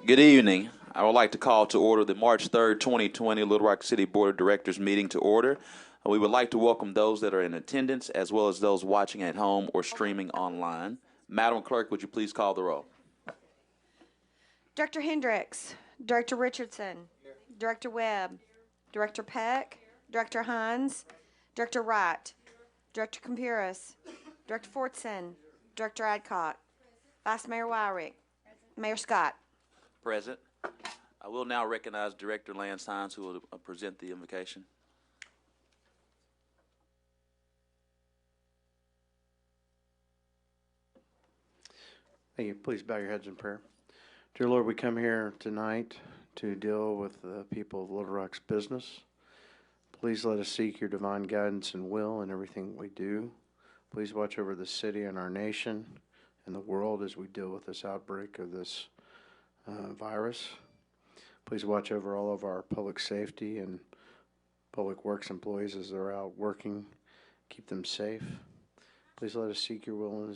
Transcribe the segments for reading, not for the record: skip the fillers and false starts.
Good evening. I would like to call to order the March 3rd, 2020 Little Rock City Board of Directors meeting to order. We would like to welcome those that are in attendance as well as those watching at home or streaming online. Madam Clerk, would you please call the roll? Director Hendricks, Director Richardson, Director Webb, Director Peck, Director Hines, Director Wright, Director Campuris, Director Fortson, Director Adcock, Vice Mayor Wyrick, Mayor Scott. Present. I will now recognize Director Lance Hines, who will present the invocation. Thank you. Please bow your heads in prayer. Dear Lord, we come here tonight to deal with the people of Little Rock's business. Please let us seek your divine guidance and will in everything we do. Please watch over the city and our nation and the world as we deal with this outbreak of this virus. Please watch over all of our public safety and public works employees as they're out working. Keep them safe. Please let us seek your will in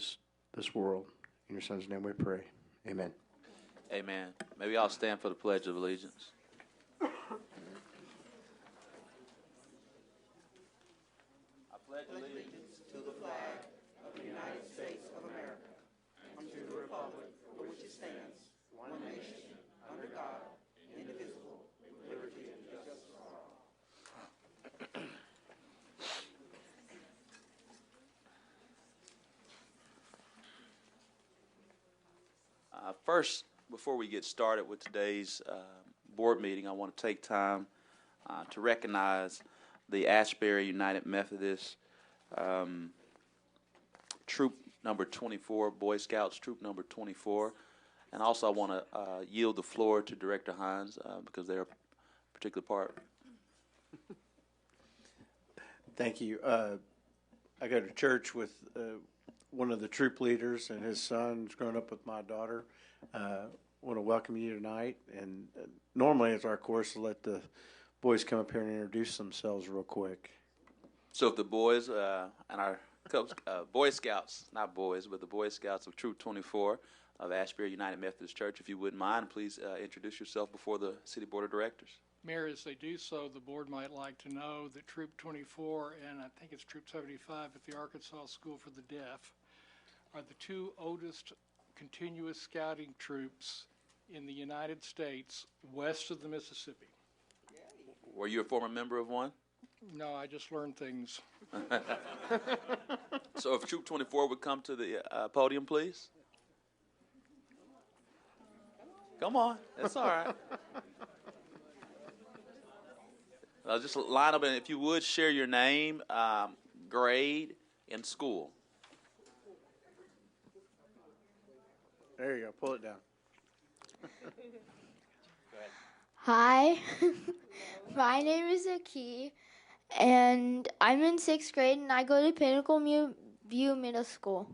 this world. In your Son's name we pray. Amen. Amen. Maybe I'll stand for the Pledge of Allegiance. I pledge allegiance to the flag of the United States of America and to the republic for which it stands, one nation, under God, indivisible, with liberty and justice for all. First, before we get started with today's board meeting, I want to take time to recognize the Ashbury United Methodist Troop number 24, Boy Scouts Troop number 24. And also I want to yield the floor to Director Hines because they're a particular part. Thank you. I go to church with one of the troop leaders and his son who's grown up with my daughter. Want to welcome you tonight. And normally it's our course to let the boys come up here and introduce themselves real quick. So if the boys and our Boy Scouts, not boys, but the Boy Scouts of Troop 24 of Ashbury United Methodist Church, if you wouldn't mind, please introduce yourself before the City Board of Directors. Mayor, as they do so, the board might like to know that Troop 24 and I think it's Troop 75 at the Arkansas School for the Deaf are the two oldest continuous scouting troops in the United States west of the Mississippi. Were you a former member of one? No, I just learned things. So if Troop 24 would come to the podium, please. Come on. That's all right. Just line up, and if you would, share your name, grade, and school. There you go. Pull it down. Hi, my name is Aki, and I'm in 6th grade, and I go to Pinnacle View Middle School.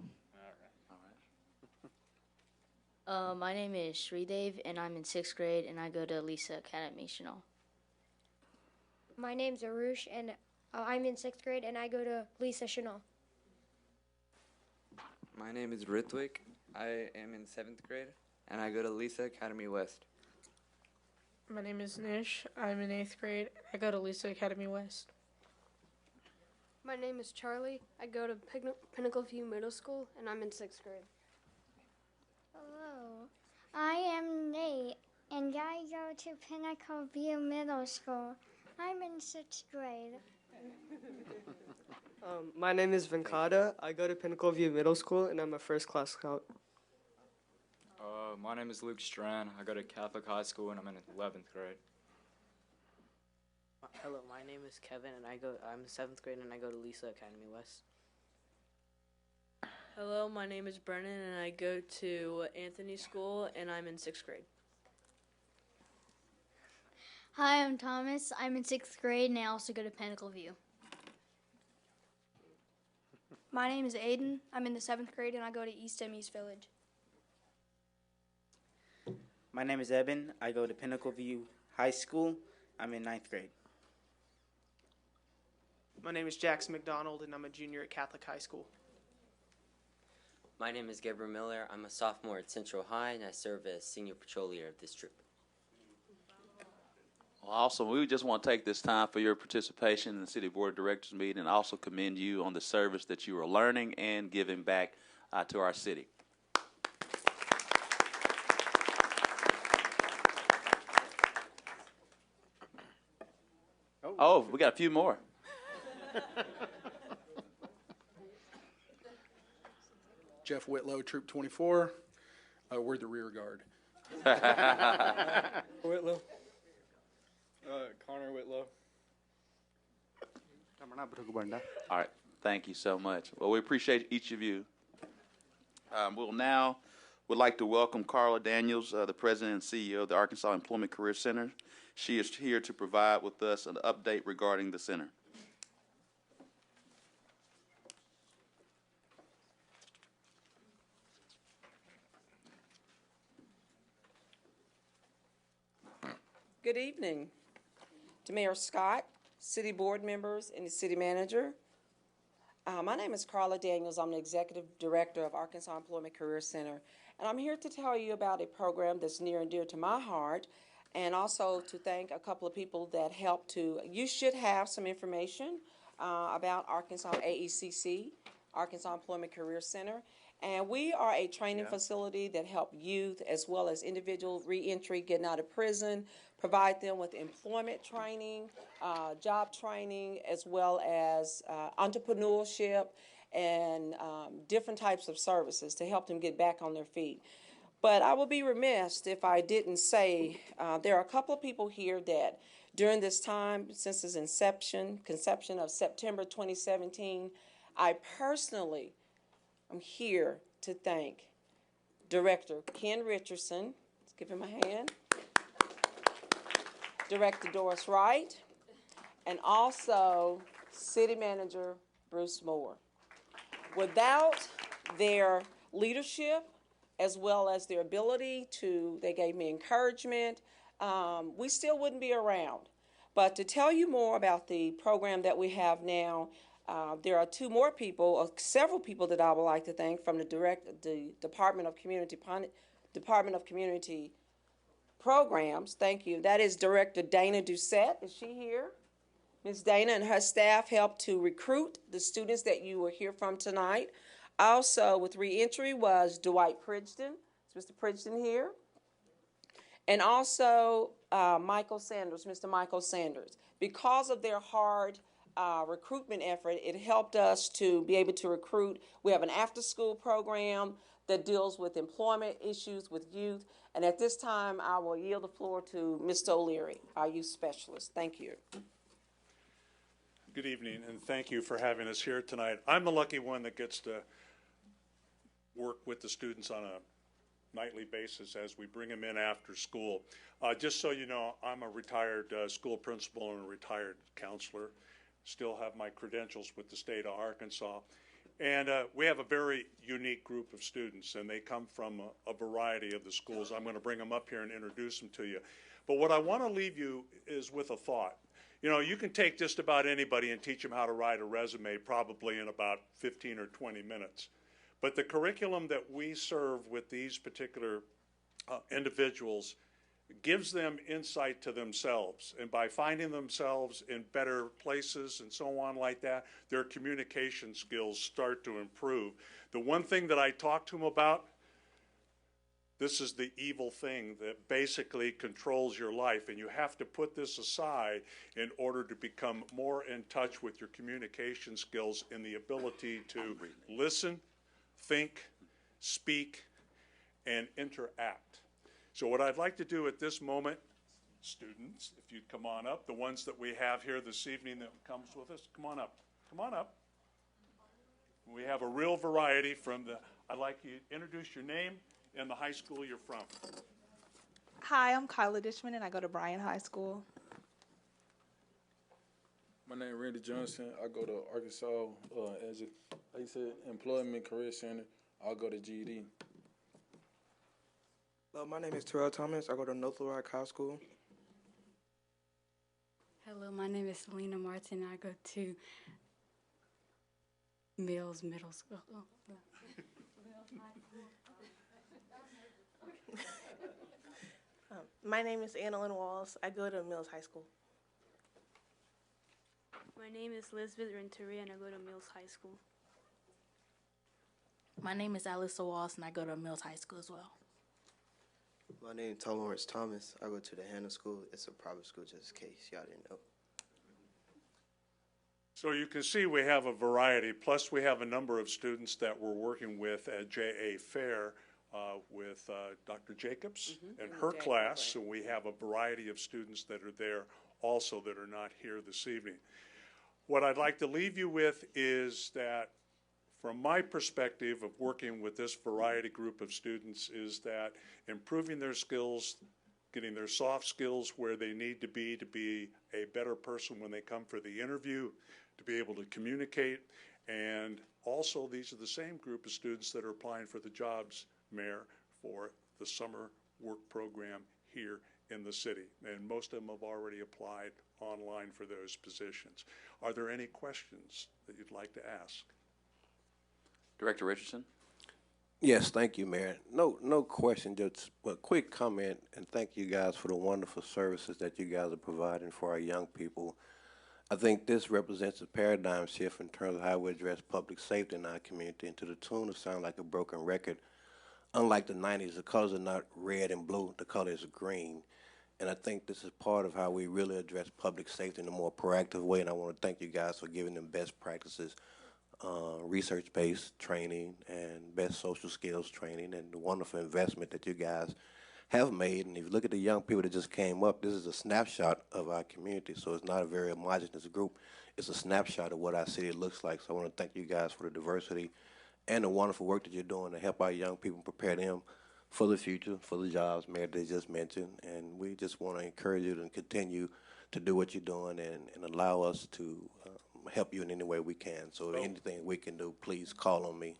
My name is Sridev, and I'm in 6th grade, and I go to Lisa Academy Chanel. My name's Arush, and I'm in 6th grade, and I go to Lisa Chanel. My name is Ritwik. I am in 7th grade, and I go to Lisa Academy West. My name is Nish. I'm in 8th grade. I go to Lisa Academy West. My name is Charlie. I go to Pinnacle View Middle School, and I'm in 6th grade. Hello, I am Nate, and I go to Pinnacle View Middle School. I'm in 6th grade. My name is Venkata. I go to Pinnacle View Middle School, and I'm a first-class scout. My name is Luke Strand. I go to Catholic High School, and I'm in 11th grade. Hello, my name is Kevin, and I'm 7th grade, and I go to Lisa Academy West. Hello, my name is Brennan, and I go to Anthony School, and I'm in 6th grade. Hi, I'm Thomas. I'm in 6th grade, and I also go to Pinnacle View. My name is Aiden. I'm in the 7th grade, and I go to East Village. My name is Eben. I go to Pinnacle View High School. I'm in 9th grade. My name is Jackson McDonald, and I'm a junior at Catholic High School. My name is Gabriel Miller. I'm a sophomore at Central High, and I serve as senior patrol leader of this troop. Well, awesome. We just want to take this time for your participation in the City Board of Directors meeting and also commend you on the service that you are learning and giving back to our city. Oh, we got a few more. Jeff Whitlow, Troop 24. We're the rear guard. Whitlow. Connor Whitlow. All right. Thank you so much. Well, we appreciate each of you. Would like to welcome Carla Daniels, the President and CEO of the Arkansas Employment Career Center. She is here to provide with us an update regarding the center. Good evening to Mayor Scott, city board members, and the city manager. My name is Carla Daniels. I'm the executive director of Arkansas Employment Career Center, and I'm here to tell you about a program that's near and dear to my heart, and also to thank a couple of people that helped to. You should have some information about Arkansas AECC, Arkansas Employment Career Center. And we are a training facility that help youth as well as individual reentry, getting out of prison, provide them with employment training, job training, as well as entrepreneurship and different types of services to help them get back on their feet. But I would be remiss if I didn't say there are a couple of people here that during this time, since its conception of September 2017, I personally I'm here to thank Director Ken Richardson. Let's give him a hand. Director Doris Wright, and also City Manager Bruce Moore. Without their leadership, as well as their ability they gave me encouragement, we still wouldn't be around. But to tell you more about the program that we have now, there are several people that I would like to thank from the Department of Community Programs. Thank you. That is Director Dana Doucette. Is she here? Ms. Dana and her staff helped to recruit the students that you will hear from tonight. Also with reentry was Dwight Pridgeton. Is Mr. Pridgeton here? And also Michael Sanders, Mr. Michael Sanders. Because of their hard recruitment effort, it helped us to be able to recruit. We have an after-school program that deals with employment issues with youth. And at this time, I will yield the floor to Mr. O'Leary, our youth specialist. Thank you. Good evening, and thank you for having us here tonight. I'm the lucky one that gets to work with the students on a nightly basis as we bring them in after school. Just so you know, I'm a retired school principal and a retired counselor. Still have my credentials with the state of Arkansas. And we have a very unique group of students, and they come from a variety of the schools. I'm going to bring them up here and introduce them to you. But what I want to leave you is with a thought. You know, you can take just about anybody and teach them how to write a resume probably in about 15 or 20 minutes. But the curriculum that we serve with these particular individuals gives them insight to themselves, and by finding themselves in better places and so on like that, their communication skills start to improve. The one thing that I talk to them about, this is the evil thing that basically controls your life, and you have to put this aside in order to become more in touch with your communication skills and the ability to listen, think, speak, and interact. So what I'd like to do at this moment, students, if you'd come on up, the ones that we have here this evening that comes with us, come on up. Come on up. We have a real variety from I'd like you to introduce your name and the high school you're from. Hi, I'm Kyla Dishman, and I go to Bryan High School. My name is Randy Johnson. I go to Arkansas as like you said, Employment Career Center. I'll go to GED. Hello, my name is Terrell Thomas. I go to North Little Rock High School. Hello, my name is Selena Martin. I go to Mills Middle School. My name is Annalyn Walls. I go to Mills High School. My name is Lisbeth Renteria and I go to Mills High School. My name is Alyssa Walls and I go to Mills High School as well. My name is Lawrence Thomas. I go to the Hannah School. It's a private school, just in case y'all didn't know. So you can see we have a variety, plus we have a number of students that we're working with at JA Fair with Dr. Jacobs and her class. So we have a variety of students that are there also that are not here this evening. What I'd like to leave you with is that from my perspective of working with this variety group of students is that improving their skills, getting their soft skills where they need to be a better person when they come for the interview, to be able to communicate, and also these are the same group of students that are applying for the jobs, Mayor, for the summer work program here in the city, and most of them have already applied online for those positions. Are there any questions that you'd like to ask? Director Richardson? Yes, thank you, Mayor. No question, just a quick comment, and thank you guys for the wonderful services that you guys are providing for our young people. I think this represents a paradigm shift in terms of how we address public safety in our community, and to the tune of sound like a broken record. Unlike the 90s, the colors are not red and blue, the color is green. And I think this is part of how we really address public safety in a more proactive way, and I want to thank you guys for giving them best practices, research-based training, and best social skills training, and the wonderful investment that you guys have made. And if you look at the young people that just came up, this is a snapshot of our community, so it's not a very homogeneous group. It's a snapshot of what our city looks like. So I want to thank you guys for the diversity and the wonderful work that you're doing to help our young people, prepare them for the future, for the jobs, Mayor, they just mentioned. And we just want to encourage you to continue to do what you're doing and allow us to help you in any way we can. So anything we can do, please call on me.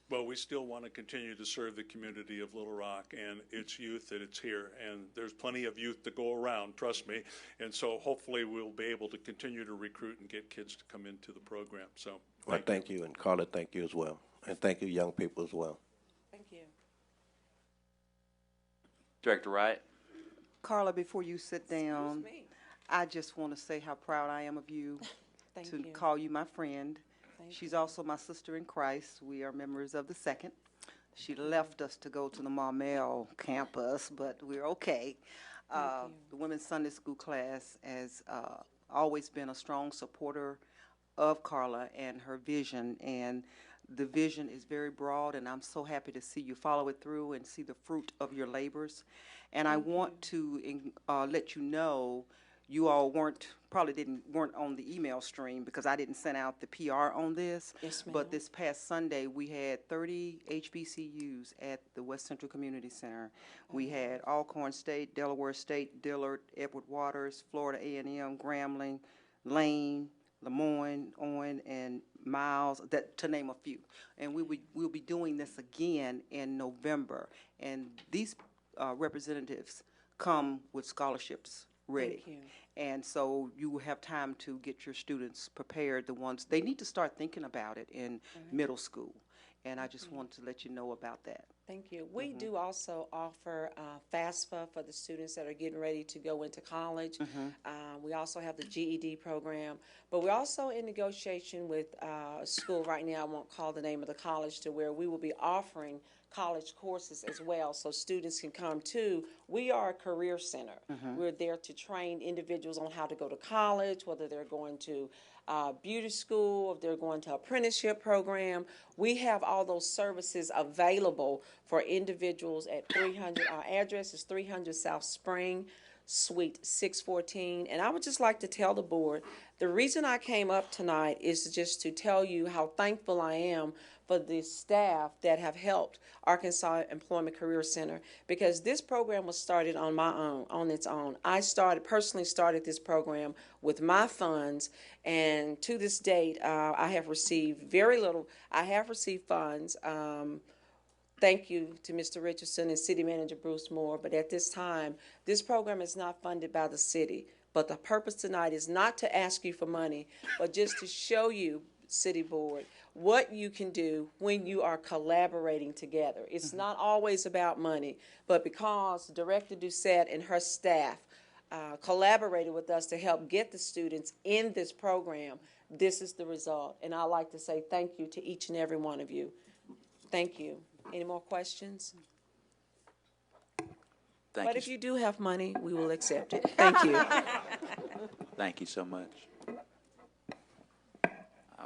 Well, we still want to continue to serve the community of Little Rock and its youth that it's here. And there's plenty of youth to go around, trust me. And so hopefully we'll be able to continue to recruit and get kids to come into the program. So Thank you. And Carla, thank you as well. And thank you, young people, as well. Thank you. Director Wright? Carla, before you sit down, I just want to say how proud I am of you to call you my friend. She's also my sister in Christ. We are members of the Second. She left us to go to the Marmel campus, but we're okay. The Women's Sunday School class has always been a strong supporter of Carla and her vision, and the vision is very broad, and I'm so happy to see you follow it through and see the fruit of your labors. And I want to let you know, you all weren't on the email stream because I didn't send out the PR on this. Yes, ma'am. But this past Sunday, we had 30 HBCUs at the West Central Community Center. We had Alcorn State, Delaware State, Dillard, Edward Waters, Florida A&M, Grambling, Lane, Lemoyne, Owen, and Miles, to name a few. And we'll be doing this again in November. And these representatives come with scholarships ready. Thank you. And so you will have time to get your students prepared. They need to start thinking about it in middle school. And I just want to let you know about that. Thank you. We do also offer FAFSA for the students that are getting ready to go into college. We also have the GED program, but we're also in negotiation with a school right now, I won't call the name of the college, to where we will be offering college courses as well, so students can come too. We are a career center. We're there to train individuals on how to go to college, whether they're going to beauty school, if they're going to apprenticeship program. We have all those services available for individuals at 300. Our address is 300 South Spring, Suite 614. And I would just like to tell the board, the reason I came up tonight is just to tell you how thankful I am for the staff that have helped Arkansas Employment Career Center, because this program was started on my own, on its own. I personally started this program with my funds, and to this date, I have received very little. I have received funds. Thank you to Mr. Richardson and City Manager Bruce Moore, but at this time, this program is not funded by the city. But the purpose tonight is not to ask you for money, but just to show you city board, what you can do when you are collaborating together. It's not always about money, but because Director Doucette and her staff collaborated with us to help get the students in this program, this is the result. And I'd like to say thank you to each and every one of you. Thank you. Any more questions? But if you do have money, we will accept it. Thank you. Thank you so much.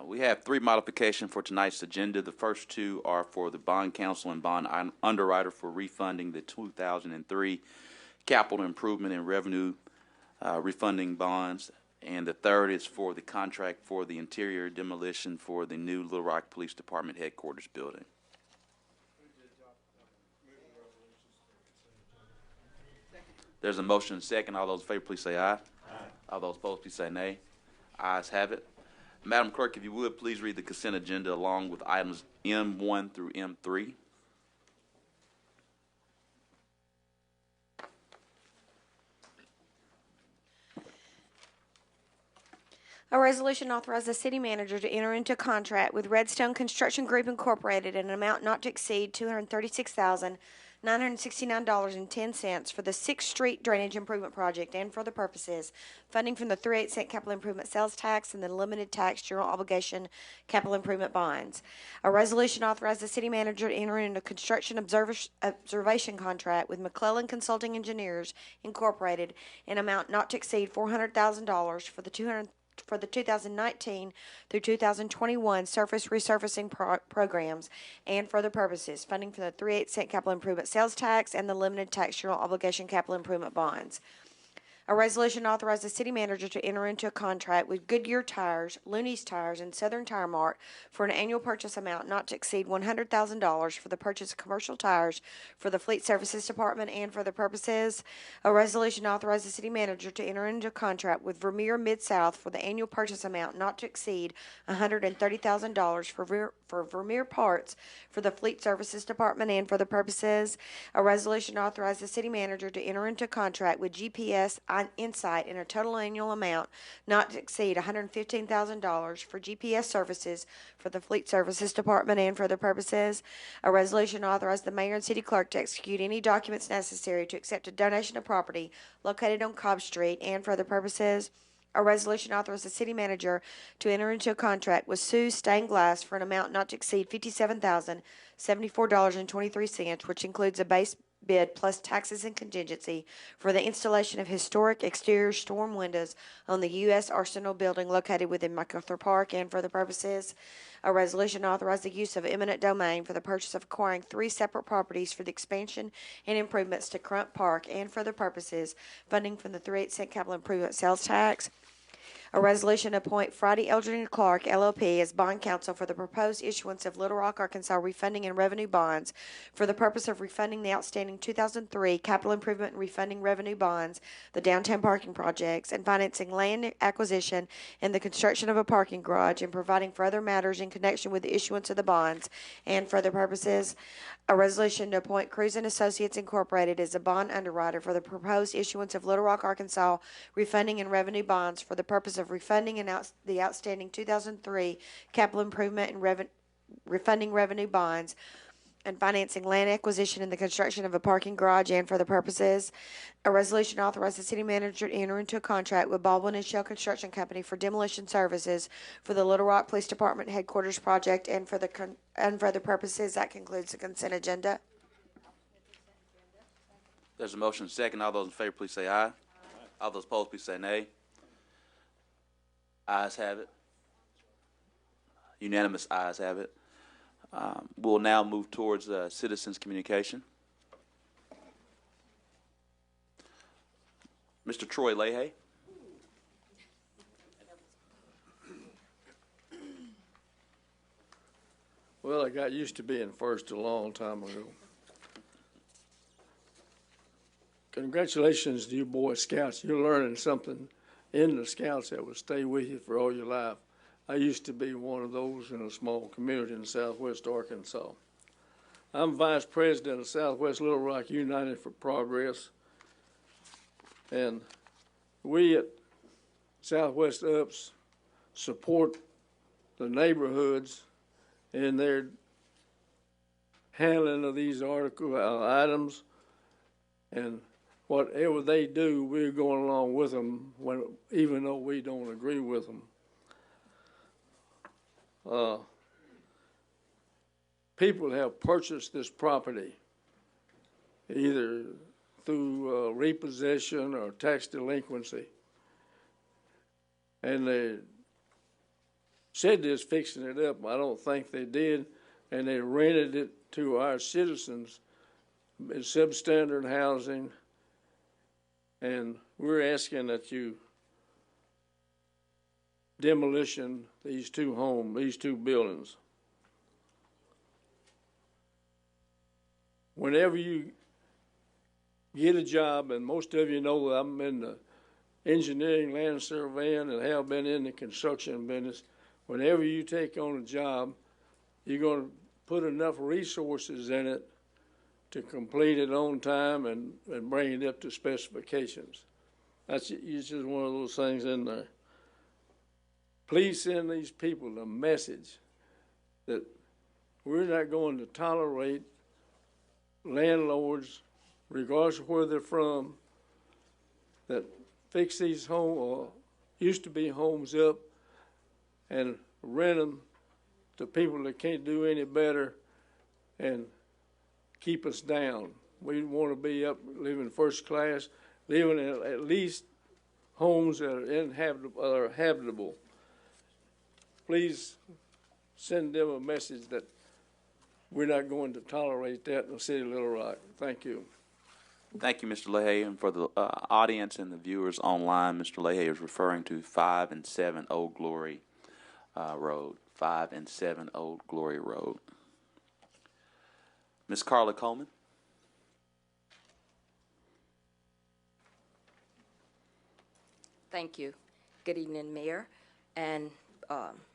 We have 3 modifications for tonight's agenda. The first 2 are for the bond counsel and bond underwriter for refunding the 2003 capital improvement and revenue refunding bonds. And the third is for the contract for the interior demolition for the new Little Rock Police Department headquarters building. There's a motion and second. All those in favor, please say aye. Aye. All those opposed, please say nay. Ayes have it. Madam Clerk, if you would, please read the consent agenda along with items M1 through M3. A resolution authorizes the city manager to enter into a contract with Redstone Construction Group Incorporated in an amount not to exceed $236,969.10 for the 6th Street Drainage Improvement Project and for the purposes funding from the 3/8 cent capital improvement sales tax and the limited tax general obligation capital improvement bonds. A resolution authorizes the city manager to enter into a construction observation contract with McClellan Consulting Engineers Incorporated in amount not to exceed $400,000 for the 2019 through 2021 surface resurfacing programs and for the purposes funding for the 3/8 cent capital improvement sales tax and the limited tax general obligation capital improvement bonds. A resolution authorizes the city manager to enter into a contract with Goodyear Tires, Looney's Tires, and Southern Tire Mart for an annual purchase amount not to exceed $100,000 for the purchase of commercial tires for the Fleet Services Department and for the purposes. A resolution authorizes the city manager to enter into a contract with Vermeer Mid-South for the annual purchase amount not to exceed $130,000 for Vermeer parts for the Fleet Services Department and for the purposes. A resolution authorizes the city manager to enter into a contract with GPS Insight in a total annual amount not to exceed $115,000 for GPS services for the Fleet Services Department and for the purposes. A resolution authorizes the mayor and city clerk to execute any documents necessary to accept a donation of property located on Cobb Street and for the purposes. A resolution authorizes the city manager to enter into a contract with Sue's Stained Glass for an amount not to exceed $57,074.23, which includes a base bid plus taxes and contingency for the installation of historic exterior storm windows on the U.S. Arsenal building located within MacArthur Park and for the purposes. A resolution authorized the use of eminent domain for the purchase of acquiring 3 separate properties for the expansion and improvements to Crump Park and for the purposes funding from the 3/8 cent capital improvement sales tax. A resolution to appoint Friday Eldridge Clark, LLP, as bond counsel for the proposed issuance of Little Rock, Arkansas refunding and revenue bonds for the purpose of refunding the outstanding 2003 capital improvement and refunding revenue bonds, the downtown parking projects, and financing land acquisition and the construction of a parking garage, and providing for other matters in connection with the issuance of the bonds, and for the purposes. A resolution to appoint Cruz and Associates Incorporated as a bond underwriter for the proposed issuance of Little Rock, Arkansas refunding and revenue bonds for the purpose of refunding the outstanding 2003 capital improvement and refunding revenue bonds and financing land acquisition and the construction of a parking garage and for the purposes. A resolution authorizes the city manager to enter into a contract with Baldwin and Shell Construction Company for demolition services for the Little Rock Police Department headquarters project and for the purposes. That concludes the consent agenda. There's a motion second. All those in favor, please say aye. Aye. All those opposed, please say nay. Ayes have it. Unanimous ayes have it. We'll now move towards citizens' communication. Mr. Troy Leahy. Well, I got used to being first a long time ago. Congratulations to you Boy Scouts. You're learning something in the Scouts that will stay with you for all your life. I used to be one of those in a small community in southwest Arkansas. I'm Vice President of Southwest Little Rock United for Progress. And we at Southwest UPS support the neighborhoods in their handling of these items, and whatever they do, we're going along with them, even though we don't agree with them. People have purchased this property either through repossession or tax delinquency, and they said they was fixing it up. I don't think they did, and they rented it to our citizens in substandard housing, and we're asking that you demolition these two buildings. Whenever you get a job, and most of you know that I'm in the engineering, land surveying, and have been in the construction business, whenever you take on a job, you're going to put enough resources in it to complete it on time and bring it up to specifications. It's just one of those things in there. Please send these people a message that we're not going to tolerate landlords, regardless of where they're from, that fix these homes or used to be homes up and rent them to people that can't do any better and keep us down. We want to be up living first class, living in at least homes that are habitable. Please send them a message that we're not going to tolerate that in the city of Little Rock. Thank you. Thank you, Mr. Leahy. And for the audience and the viewers online, Mr. Leahy is referring to 5 and 7 Old Glory Road. 5 and 7 Old Glory Road. Ms. Carla Coleman. Thank you. Good evening, Mayor and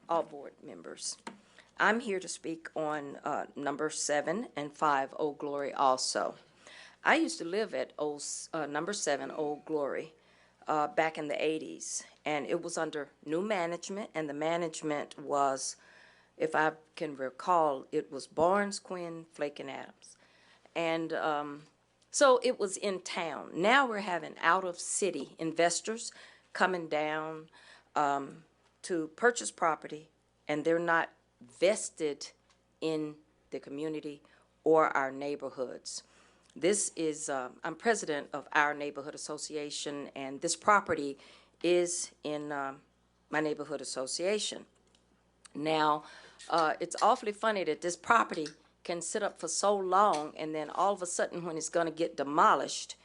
all board members. I'm here to speak on number 7 and 5 Old Glory also. I used to live at number 7 Old Glory back in the 80s, and it was under new management, and the management was, if I can recall, it was Barnes, Quinn, Flake, and Adams. And so it was in town. Now we're having out-of-city investors coming down to purchase property, and they're not vested in the community or our neighborhoods. This is, I'm president of our neighborhood association, and this property is in my neighborhood association. Now, it's awfully funny that this property can sit up for so long, and then all of a sudden when it's going to get demolished,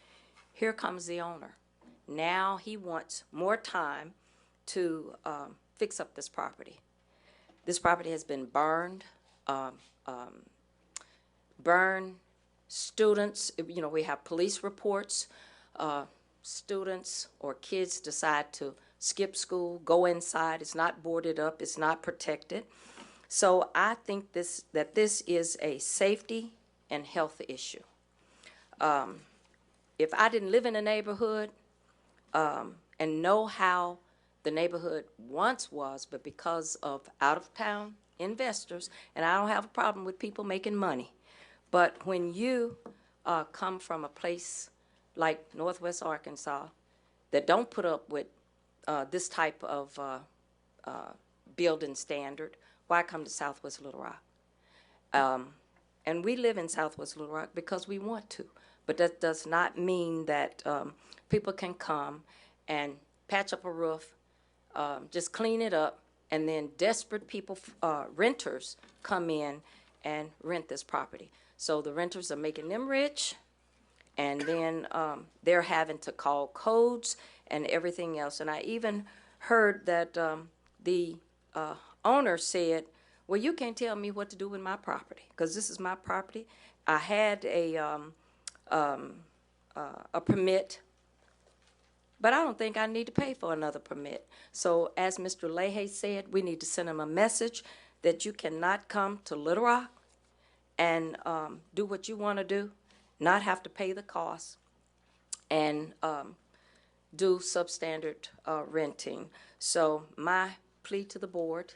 here comes the owner. Now he wants more time to fix up this property. This property has been burned, students, you know, we have police reports, students or kids decide to skip school, go inside, it's not boarded up, it's not protected. So I think that this is a safety and health issue. If I didn't live in a neighborhood and know how the neighborhood once was, but because of out-of-town investors, and I don't have a problem with people making money, but when you come from a place like Northwest Arkansas that don't put up with this type of building standard, why come to Southwest Little Rock? And we live in Southwest Little Rock because we want to, but that does not mean that people can come and patch up a roof, just clean it up, and then desperate people, renters, come in and rent this property. So the renters are making them rich, and then they're having to call codes and everything else. And I even heard that the owner said, well, you can't tell me what to do with my property, because this is my property. I had a permit, but I don't think I need to pay for another permit. So as Mr. Leahy said, we need to send him a message that you cannot come to Little Rock and do what you want to do, not have to pay the cost, and do substandard renting. So my plea to the board,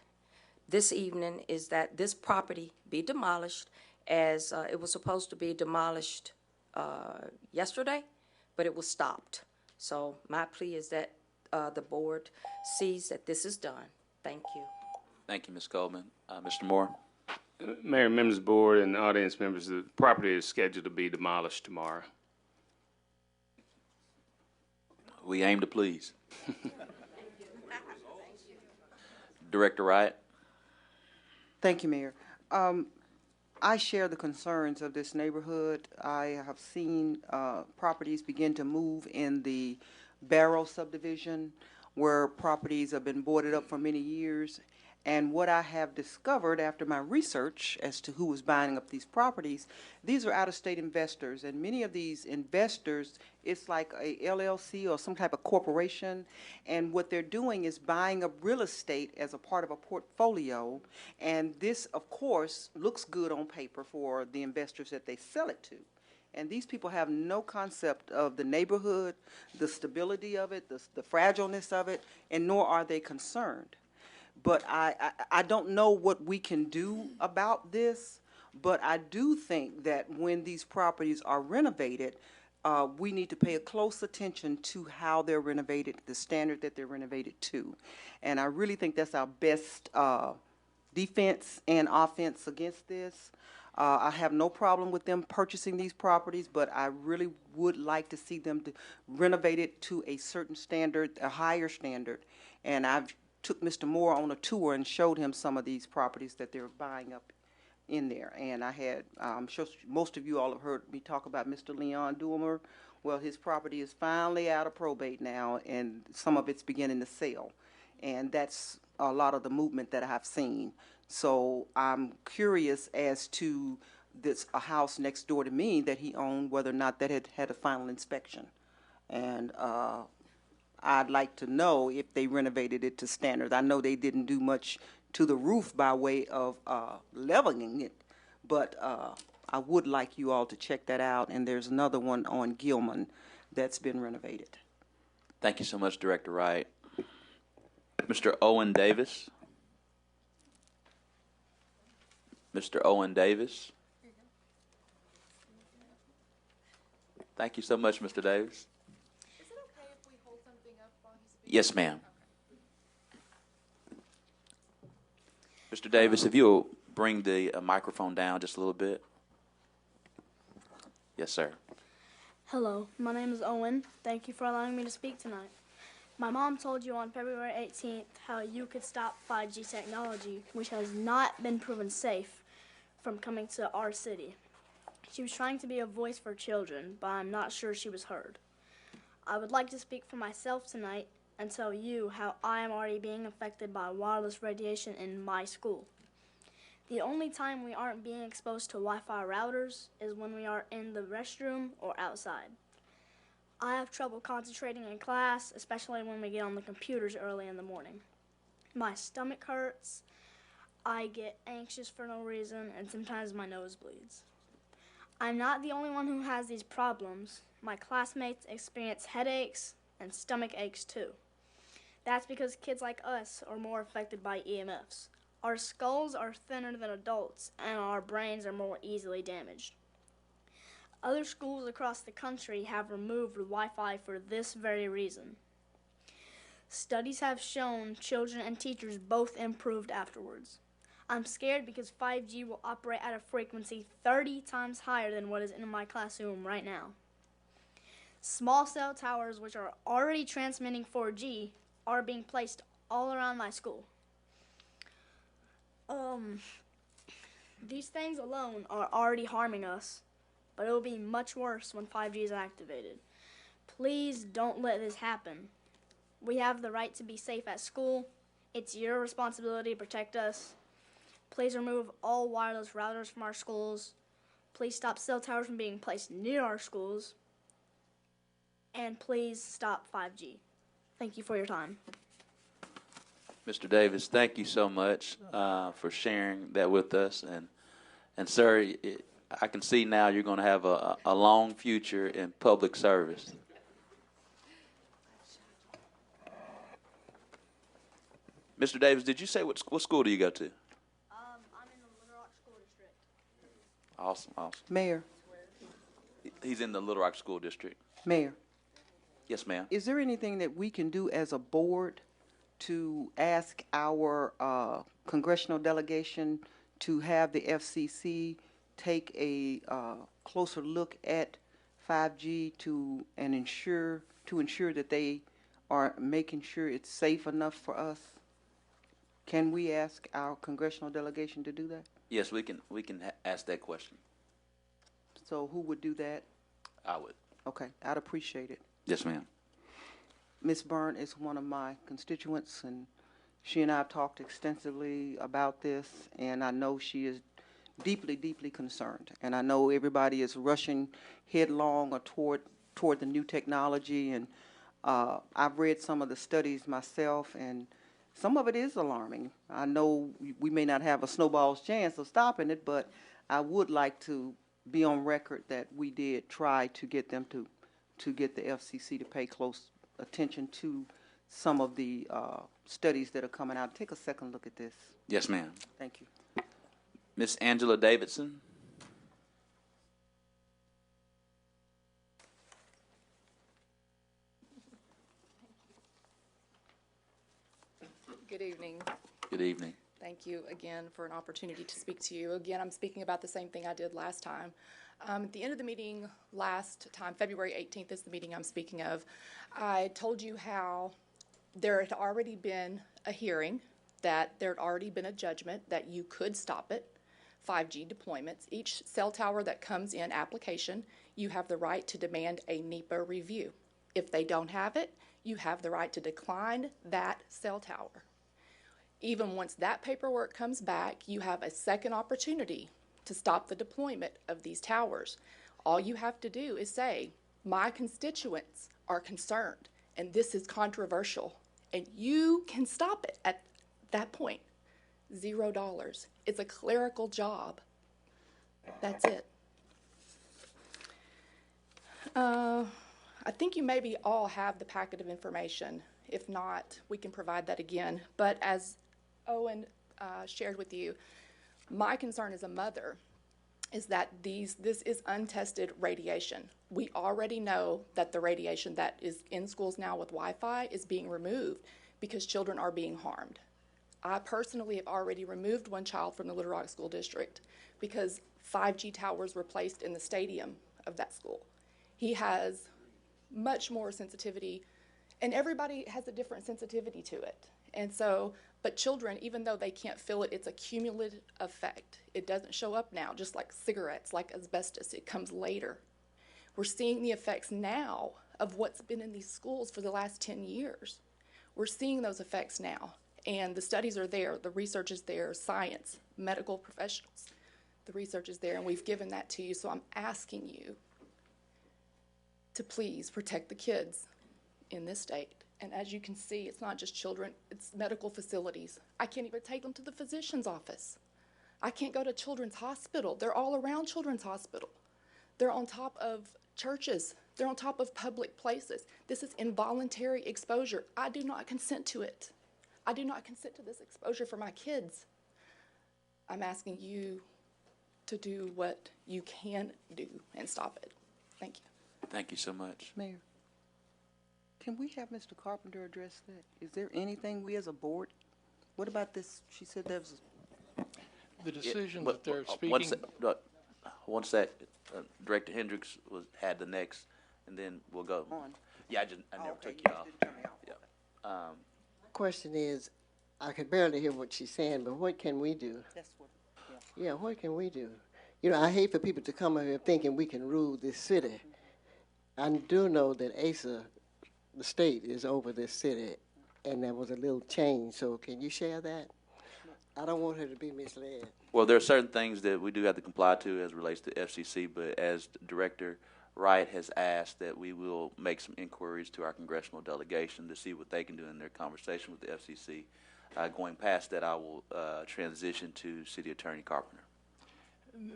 this evening is that this property be demolished, as it was supposed to be demolished yesterday, but it was stopped. So my plea is that the board sees that this is done. Thank you. Thank you, Ms. Coleman. Mr. Moore? Mayor, members of the board, and audience members, the property is scheduled to be demolished tomorrow. We aim to please. Director Wright? Thank you, Mayor. I share the concerns of this neighborhood. I have seen properties begin to move in the Barrow subdivision, where properties have been boarded up for many years. And what I have discovered after my research as to who was buying up these properties, these are out-of-state investors. And many of these investors, it's like a LLC or some type of corporation. And what they're doing is buying up real estate as a part of a portfolio. And this, of course, looks good on paper for the investors that they sell it to. And these people have no concept of the neighborhood, the stability of it, the fragileness of it, and nor are they concerned. But I don't know what we can do about this, but I do think that when these properties are renovated, we need to pay a close attention to how they're renovated, the standard that they're renovated to. And I really think that's our best defense and offense against this. I have no problem with them purchasing these properties, but I really would like to see them to renovate it to a certain standard, a higher standard. And I've took Mr. Moore on a tour and showed him some of these properties that they're buying up in there. And I had, I'm sure most of you all have heard me talk about Mr. Leon Doomer. Well, his property is finally out of probate now, and some of it's beginning to sell. And that's a lot of the movement that I've seen. So I'm curious as to this, a house next door to me that he owned, whether or not that had had a final inspection. And I'd like to know if they renovated it to standards. I know they didn't do much to the roof by way of leveling it, but I would like you all to check that out. And there's another one on Gilman that's been renovated. Thank you so much, Director Wright. Mr. Owen Davis? Mr. Owen Davis? Thank you so much, Mr. Davis. Yes, ma'am. Mr. Davis, if you'll bring the microphone down just a little bit. Yes, sir. Hello, my name is Owen. Thank you for allowing me to speak tonight. My mom told you on February 18th how you could stop 5G technology, which has not been proven safe, from coming to our city. She was trying to be a voice for children, but I'm not sure she was heard. I would like to speak for myself tonight and tell you how I am already being affected by wireless radiation in my school. The only time we aren't being exposed to Wi-Fi routers is when we are in the restroom or outside. I have trouble concentrating in class, especially when we get on the computers early in the morning. My stomach hurts, I get anxious for no reason, and sometimes my nose bleeds. I'm not the only one who has these problems. My classmates experience headaches and stomach aches too. That's because kids like us are more affected by EMFs. Our skulls are thinner than adults, and our brains are more easily damaged. Other schools across the country have removed Wi-Fi for this very reason. Studies have shown children and teachers both improved afterwards. I'm scared because 5G will operate at a frequency 30 times higher than what is in my classroom right now. Small cell towers, which are already transmitting 4G, are being placed all around my school. These things alone are already harming us, but it will be much worse when 5G is activated. Please don't let this happen. We have the right to be safe at school. It's your responsibility to protect us. Please remove all wireless routers from our schools. Please stop cell towers from being placed near our schools. And please stop 5G. Thank you for your time. Mr. Davis, thank you so much for sharing that with us. And sir, I can see now you're going to have a long future in public service. Mr. Davis, did you say what school do you go to? I'm in the Little Rock School District. Awesome, awesome. Mayor, He's in the Little Rock School District. Mayor, Yes, ma'am. is there anything that we can do as a board to ask our congressional delegation to have the FCC take a closer look at 5G to ensure that they are making sure it's safe enough for us? Can we ask our congressional delegation to do that? Yes, we can ask that question. So who would do that? I would. Okay, I'd appreciate it. Yes, ma'am. Ms. Byrne is one of my constituents, and she and I have talked extensively about this, and I know she is deeply, deeply concerned. And I know everybody is rushing headlong or toward the new technology, and I've read some of the studies myself, and some of it is alarming. I know we may not have a snowball's chance of stopping it, but I would like to be on record that we did try to get them to get the FCC to pay close attention to some of the studies that are coming out. Take a second look at this. Yes, ma'am. Thank you. Miss Angela Davidson. Good evening. Good evening. Thank you again for an opportunity to speak to you. Again, I'm speaking about the same thing I did last time. At the end of the meeting last time, February 18th is the meeting I'm speaking of, I told you how there had already been a hearing, that there had already been a judgment that you could stop it, 5G deployments. Each cell tower that comes in application, you have the right to demand a NEPA review. If they don't have it, you have the right to decline that cell tower. Even once that paperwork comes back, you have a second opportunity to stop the deployment of these towers. All you have to do is say, my constituents are concerned, and this is controversial, and you can stop it at that point. $0. It's a clerical job. That's it. I think you maybe all have the packet of information. If not, we can provide that again. But as Owen shared with you, my concern as a mother is that this is untested radiation. We already know that the radiation that is in schools now with Wi-Fi is being removed because children are being harmed. I personally have already removed one child from the Little Rock School District because 5G towers were placed in the stadium of that school. He has much more sensitivity, and everybody has a different sensitivity to it. And so, but children, even though they can't feel it, it's a cumulative effect. It doesn't show up now, just like cigarettes, like asbestos. It comes later. We're seeing the effects now of what's been in these schools for the last 10 years. We're seeing those effects now. And the studies are there, the research is there, science, medical professionals. The research is there, and we've given that to you. So I'm asking you to please protect the kids in this state. And as you can see, it's not just children, it's medical facilities. I can't even take them to the physician's office. I can't go to Children's Hospital. They're all around Children's Hospital. They're on top of churches. They're on top of public places. This is involuntary exposure. I do not consent to it. I do not consent to this exposure for my kids. I'm asking you to do what you can do and stop it. Thank you. Thank you so much. Mayor, can we have Mr. Carpenter address that? Is there anything we as a board, what about this? She said there was the decision Yeah, that they're but, speaking. Once that Director Hendricks had the next, and then we'll go. On. Yeah, I never okay, took you you off. didn't turn me off. Yeah. Question is, I could barely hear what she's saying, but what can we do? That's what, Yeah, what can we do? You know, I hate for people to come over here thinking we can rule this city. I do know that ASA, the state, is over this city, and there was a little change. So can you share that? I don't want her to be misled. Well, there are certain things that we do have to comply to as relates to FCC, but as Director Wright has asked that we will make some inquiries to our congressional delegation to see what they can do in their conversation with the FCC. Going past that, I will transition to City Attorney Carpenter.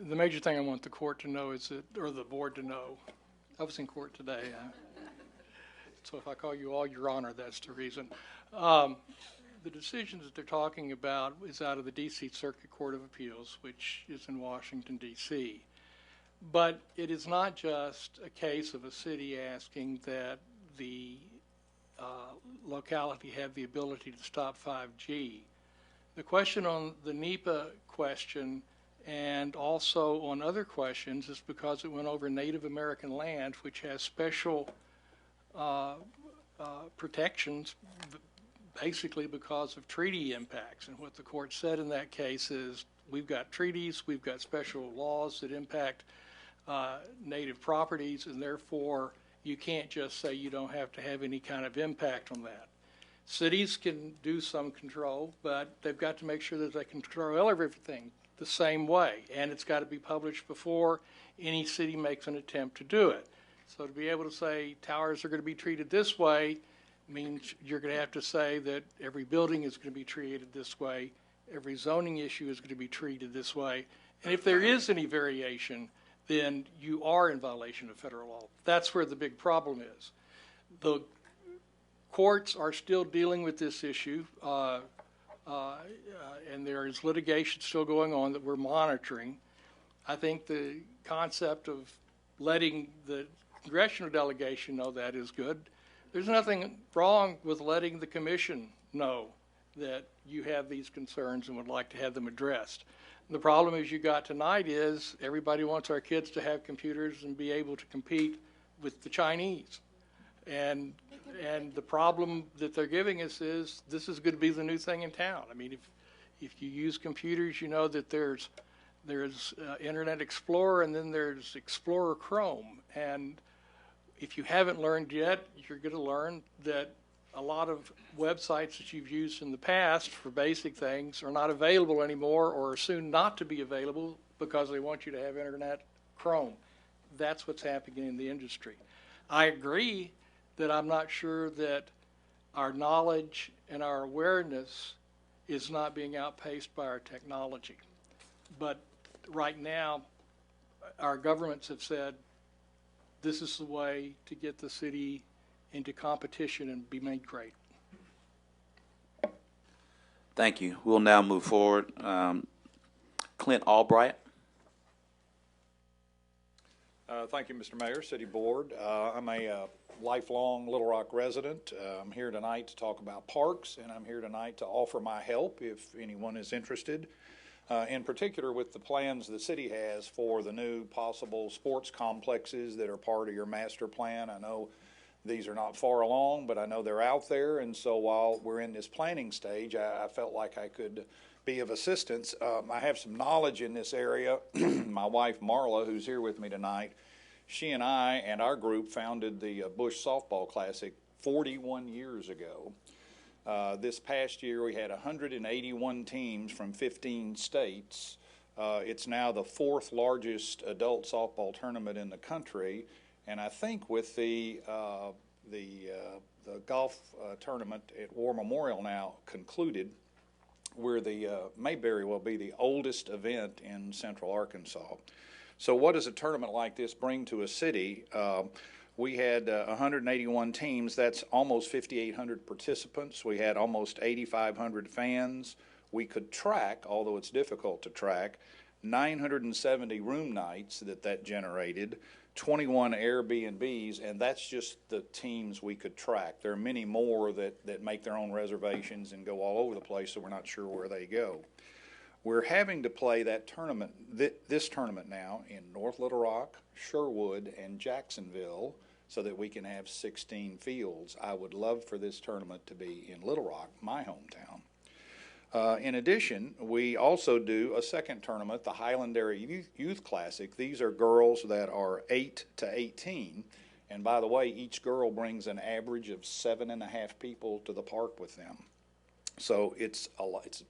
The major thing I want the court to know is that, or the board to know, I was in court today, so if I call you all Your Honor, that's the reason. the decisions that they're talking about is out of the D.C. Circuit Court of Appeals, which is in Washington, D.C. But it is not just a case of a city asking that the locality have the ability to stop 5G. The question on the NEPA question and also on other questions is because it went over Native American land, which has special protections basically because of treaty impacts. And what the court said in that case is we've got treaties, we've got special laws that impact native properties, and therefore you can't just say you don't have to have any kind of impact on that. Cities can do some control, but they've got to make sure that they control everything the same way, and it's got to be published before any city makes an attempt to do it. So to be able to say towers are going to be treated this way means you're going to have to say that every building is going to be treated this way, every zoning issue is going to be treated this way, and if there is any variation, then you are in violation of federal law. That's where the big problem is. The courts are still dealing with this issue, and there is litigation still going on that we're monitoring. I think the concept of letting the congressional delegation know that is good. There's nothing wrong with letting the commission know that you have these concerns and would like to have them addressed. The problem is you got tonight is everybody wants our kids to have computers and be able to compete with the Chinese. And the problem that they're giving us is this is going to be the new thing in town. I mean, if you use computers, you know that there's Internet Explorer and then there's Explorer Chrome. And if you haven't learned yet, you're going to learn that a lot of websites that you've used in the past for basic things are not available anymore or are soon not to be available because they want you to have Internet Chrome. That's what's happening in the industry. I agree that I'm not sure that our knowledge and our awareness is not being outpaced by our technology. But right now, our governments have said this is the way to get the city into competition and be made great. Thank you. We'll now move forward. Clint Albright. Thank you, Mr. Mayor, City Board. I'm a lifelong Little Rock resident. I'm here tonight to talk about parks, and I'm here tonight to offer my help if anyone is interested, in particular with the plans the city has for the new possible sports complexes that are part of your master plan. I know these are not far along, but I know they're out there, and so while we're in this planning stage, I felt like I could be of assistance. I have some knowledge in this area. My wife, Marla, who's here with me tonight, she and I and our group founded the Bush Softball Classic 41 years ago. This past year, we had 181 teams from 15 states. It's now the fourth largest adult softball tournament in the country. And I think with the golf tournament at War Memorial now concluded, where the may very well be the oldest event in Central Arkansas. So what does a tournament like this bring to a city? We had 181 teams. That's almost 5,800 participants. We had almost 8,500 fans. We could track, although it's difficult to track, 970 room nights that generated, 21 Airbnbs, and that's just the teams we could track. There are many more that make their own reservations and go all over the place, so we're not sure where they go. We're having to play that tournament, this tournament now, in North Little Rock, Sherwood, and Jacksonville, so that we can have 16 fields. I would love for this tournament to be in Little Rock, my hometown. In addition, we also do a second tournament, the Highland Area Youth Classic. These are girls that are 8 to 18. And by the way, each girl brings an average of 7.5 people to the park with them. So it's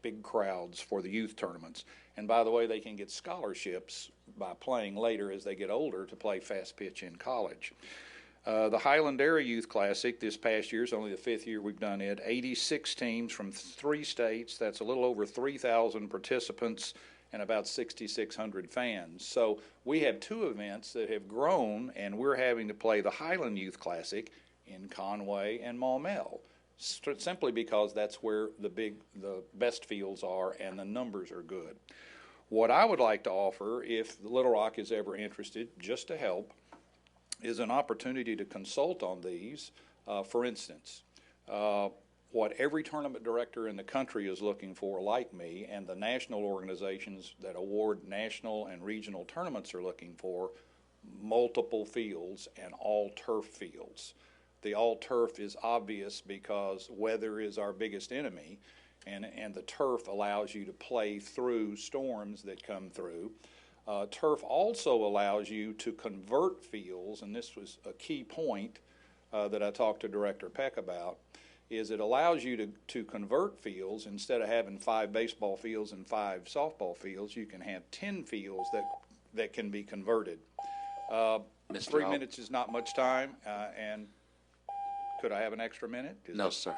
big crowds for the youth tournaments. And by the way, they can get scholarships by playing later as they get older to play fast pitch in college. The Highland Area Youth Classic this past year is only the 5th year we've done it. 86 teams from 3 states. That's a little over 3,000 participants and about 6,600 fans. So we have 2 events that have grown, and we're having to play the Highland Youth Classic in Conway and Maumelle. simply because that's where the best fields are and the numbers are good. What I would like to offer, if Little Rock is ever interested, just to help, is an opportunity to consult on these. For instance, what every tournament director in the country is looking for, like me, and the national organizations that award national and regional tournaments are looking for, multiple fields and all turf fields. The all turf is obvious because weather is our biggest enemy, and the turf allows you to play through storms that come through. Turf also allows you to convert fields, and this was a key point that I talked to Director Peck about, is it allows you to convert fields. Instead of having 5 baseball fields and 5 softball fields, you can have 10 fields that can be converted. 3 minutes is not much time, and could I have an extra minute? No, sir.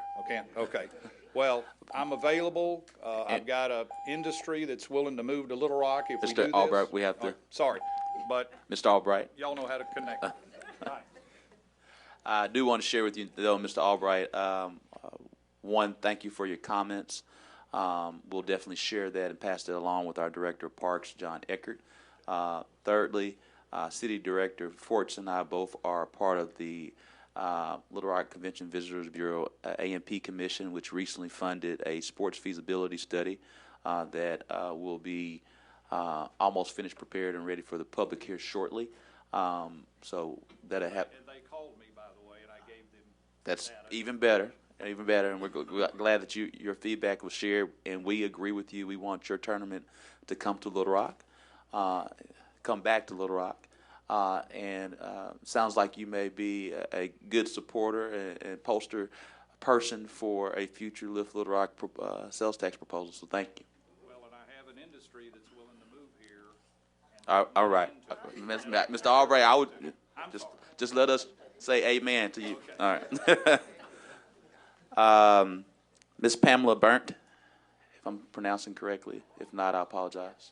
Okay. Well, I'm available. I've got an industry that's willing to move to Little Rock if we do this. Mr. Albright, we have to. Sorry, but Mr. Albright. y'all know how to connect. I do want to share with you, though, Mr. Albright, one, thank you for your comments. We'll definitely share that and pass that along with our Director of Parks, John Eckert. Thirdly, City Director Forts and I both are part of the Little Rock Convention Visitors Bureau A&P Commission, which recently funded a sports feasibility study that will be almost finished, prepared, and ready for the public here shortly. So that'll happen. And they called me, by the way, and I gave them. That's even better. Even better, and we're glad that your feedback was shared, and we agree with you. We want your tournament to come to Little Rock, come back to Little Rock, and sounds like you may be a good supporter and poster person for a future Lift Little Rock sales tax proposal. So thank you. Well, and I have an industry that's willing to move here. All right, Mr. Albright, I would just let us say amen to you. Okay. All right. Ms. Pamela Burnt, if I'm pronouncing correctly. If not, I apologize.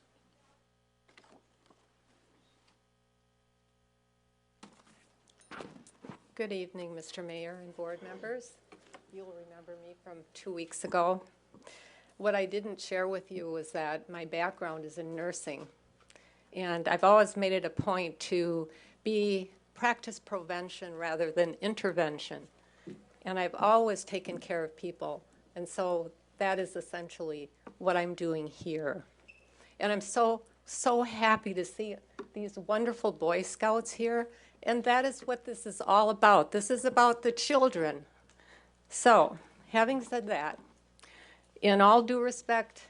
Good evening, Mr. Mayor and board members. You'll remember me from 2 weeks ago. What I didn't share with you was that my background is in nursing. And I've always made it a point to practice prevention rather than intervention. And I've always taken care of people. And so that is essentially what I'm doing here. And I'm so happy to see these wonderful Boy Scouts here. And that is what this is all about. This is about the children. So, having said that, in all due respect,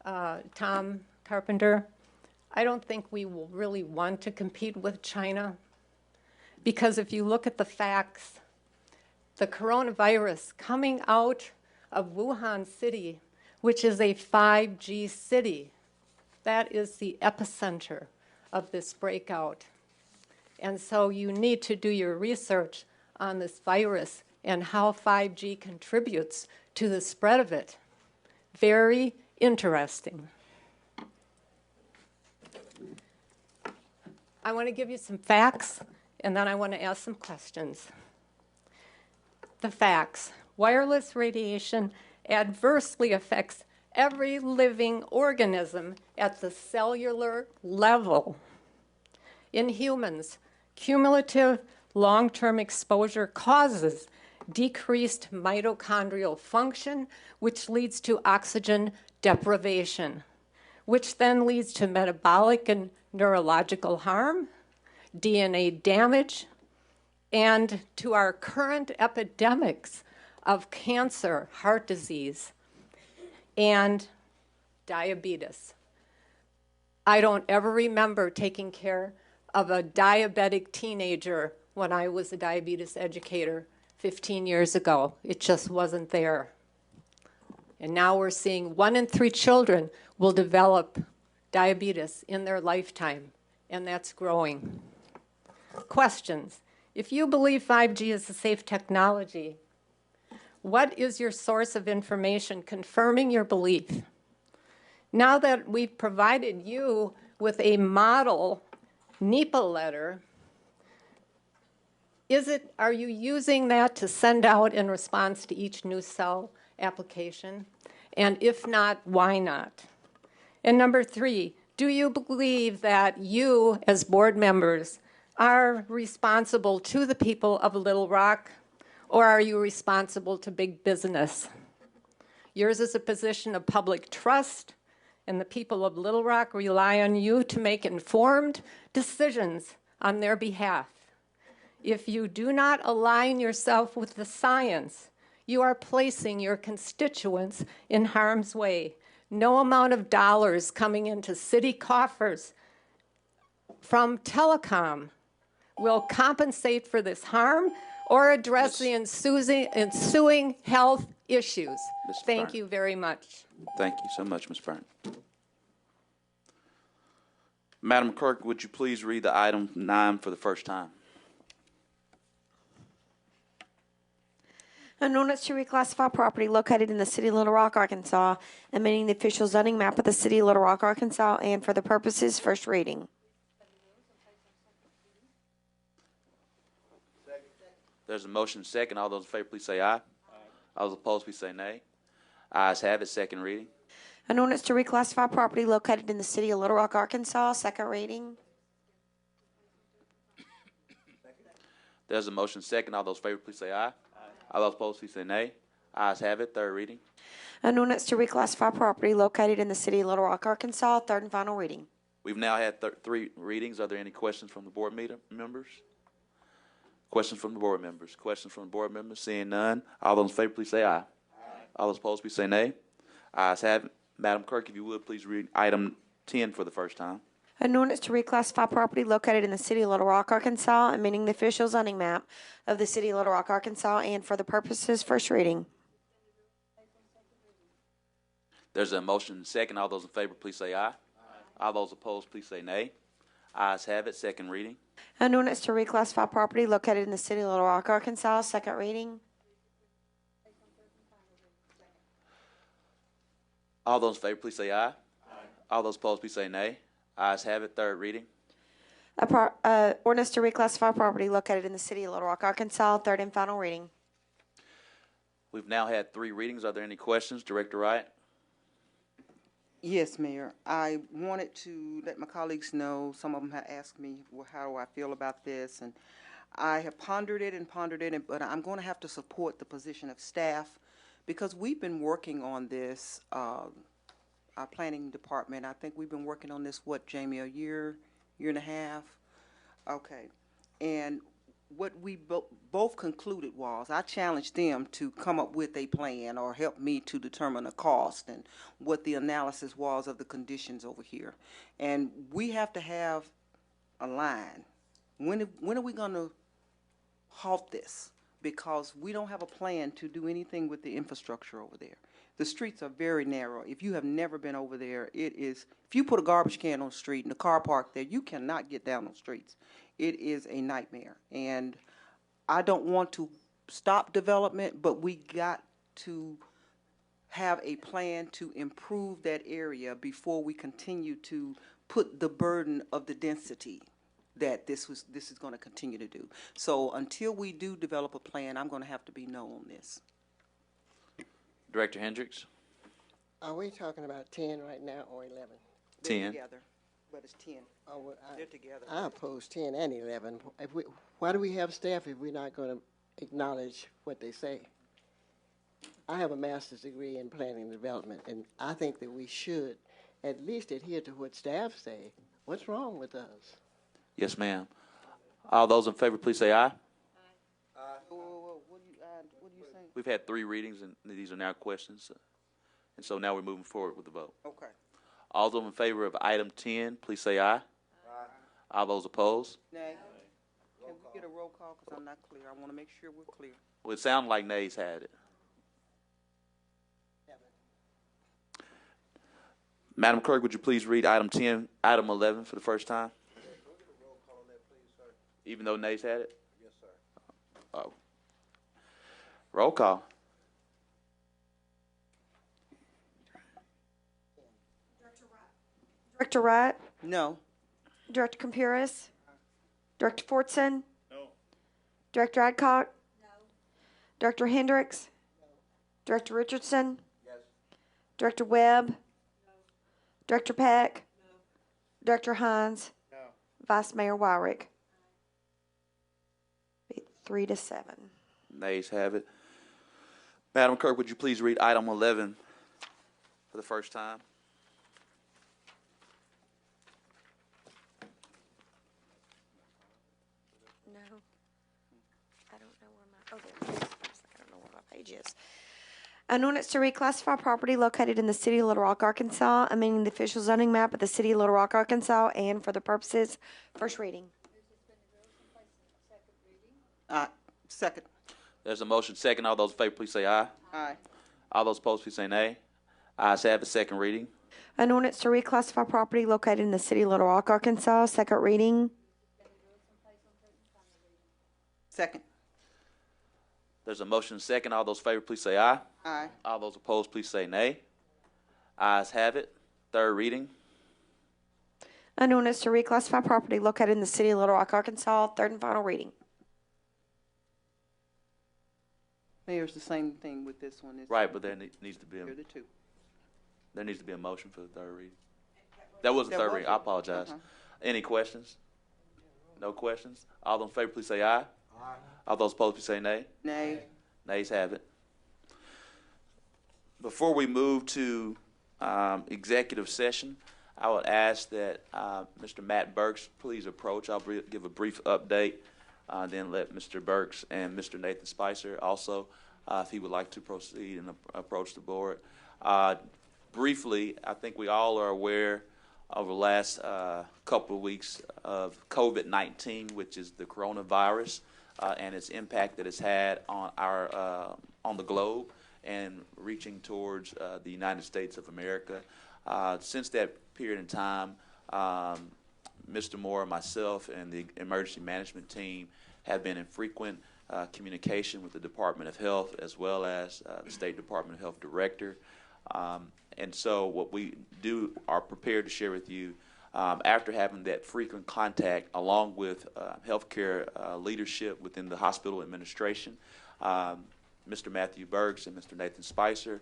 Tom Carpenter, I don't think we will really want to compete with China. Because if you look at the facts, the coronavirus coming out of Wuhan City, which is a 5G city, that is the epicenter of this breakout. And so you need to do your research on this virus and how 5G contributes to the spread of it. Very interesting. I want to give you some facts, and then I want to ask some questions. The facts. Wireless radiation adversely affects every living organism at the cellular level. In humans, cumulative long-term exposure causes decreased mitochondrial function, which leads to oxygen deprivation, which then leads to metabolic and neurological harm, DNA damage, and to our current epidemics of cancer, heart disease, and diabetes. I don't ever remember taking care of a diabetic teenager when I was a diabetes educator 15 years ago. It just wasn't there. And now we're seeing 1 in 3 children will develop diabetes in their lifetime, and that's growing. Questions. If you believe 5G is a safe technology, what is your source of information confirming your belief? Now that we've provided you with a model NEPA letter, Are you using that to send out in response to each new cell application? And if not, why not? And number 3, do you believe that you, as board members, are responsible to the people of Little Rock, or are you responsible to big business? Yours is a position of public trust, and the people of Little Rock rely on you to make informed decisions on their behalf. If you do not align yourself with the science, you are placing your constituents in harm's way. No amount of dollars coming into city coffers from telecom will compensate for this harm or address the ensuing health issues. Thank you very much. Thank you so much, Ms. Byrne. Madam Clerk, would you please read the item 9 for the first time? An ordinance to reclassify property located in the city of Little Rock, Arkansas, amending the official zoning map of the city of Little Rock, Arkansas, and for the purposes first reading. There's a motion second. All those in favor, please say aye. Aye. All those opposed, please say nay. Ayes have it. Second reading. An ordinance to reclassify property located in the city of Little Rock, Arkansas, second reading. There's a motion second. All those in favor, please say aye. Aye. All those opposed, please say nay. Ayes have it. Third reading. An ordinance to reclassify property located in the city of Little Rock, Arkansas, third and final reading. We've now had 3 readings. Are there any questions from the board members? Questions from the board members? Questions from the board members? Seeing none. All those in favor, please say aye. Aye. All those opposed, please say nay. Ayes have it. Madam Clerk, if you would, please read item 10 for the first time. An ordinance to reclassify property located in the city of Little Rock, Arkansas, amending the official zoning map of the city of Little Rock, Arkansas, and for the purposes first reading. There's a motion second. All those in favor, please say aye. Aye. All those opposed, please say nay. Ayes have it. Second reading. An ordinance to reclassify property located in the city of Little Rock, Arkansas, second reading. All those in favor, please say aye. Aye. All those opposed, please say nay. Ayes have it. Third reading. Ordinance to reclassify property located in the city of Little Rock, Arkansas, third and final reading. We've now had 3 readings. Are there any questions? Director Wright? Yes, Mayor. I wanted to let my colleagues know, some of them have asked me, well, how do I feel about this? And I have pondered it, but I'm going to have to support the position of staff because we've been working on this, our planning department. I think we've been working on this, Jamie, a year and a half? Okay. And what we both concluded was, I challenged them to come up with a plan or help me to determine a cost and what the analysis was of the conditions over here. And we have to have a line. When are we going to halt this? Because we don't have a plan to do anything with the infrastructure over there. The streets are very narrow. If you have never been over there, if you put a garbage can on the street and a car parked there, you cannot get down those streets. It is a nightmare. And I don't want to stop development, but we got to have a plan to improve that area before we continue to put the burden of the density that this is going to continue to do. So until we do develop a plan, I'm going to have to be no on this. Director Hendricks? Are we talking about 10 right now or 11? 10. They're together, but it's 10. Oh, well, They're together. I oppose 10 and 11. Why do we have staff if we're not going to acknowledge what they say? I have a master's degree in planning and development, and I think that we should at least adhere to what staff say. What's wrong with us? Yes, ma'am. All those in favor, please say aye. What do you say? We've had 3 readings, and these are now questions. And so now we're moving forward with the vote. Okay. All those in favor of item 10, please say aye. Aye. All those opposed? Nay. Can we get a roll call? Because I'm not clear. I want to make sure we're clear. Well, it sounded like nays had it. Madam Clerk, would you please read item 10, item 11 for the first time? Even though nays had it? Yes, sir. Oh. Roll call. Director Wright? No. Director Campuris? Director Fortson? No. Director Adcock? No. Director Hendricks? No. Director Richardson? Yes. Director Webb? No. Director Peck? No. Director Hines? No. Vice Mayor Wyrick? 3-7. Nays have it. Madam Clerk, would you please read item 11 for the first time? No. I don't know where my, there it is. I don't know where my page is. An ordinance to reclassify property located in the city of Little Rock, Arkansas, amending the official zoning map of the city of Little Rock, Arkansas, and for the purposes, first reading. Second. There's a motion second. All those in favor, please say aye. Aye. All those opposed, please say nay. Ayes have it. Second reading. An ordinance to reclassify property located in the city of Little Rock, Arkansas, second reading. Second. There's a motion second. All those in favor, please say aye. Aye. All those opposed, please say nay. Ayes have it. Third reading. An ordinance to reclassify property located in the city of Little Rock, Arkansas, third and final reading. Mayor, it's the same thing with this one. Right, but there needs to be They're the two. there needs to be a motion for the third reading. That was the third reading. I apologize. Any questions? No questions? All those in favor, please say aye. Aye. All those opposed, please say nay. Nay. Nays have it. Before we move to executive session, I would ask that Mr. Matt Burks please approach. I'll give a brief update, then let Mr. Burks and Mr. Nathan Spicer also, if he would like to proceed and approach the board. Briefly, I think we all are aware over the last couple of weeks of COVID-19, which is the coronavirus, and its impact that it's had on our on the globe and reaching towards the United States of America. Since that period in time, Mr. Moore, myself, and the emergency management team have been in frequent communication with the Department of Health as well as the State Department of Health Director. And so what we are prepared to share with you after having that frequent contact along with healthcare leadership within the hospital administration, Mr. Matthew Burks and Mr. Nathan Spicer,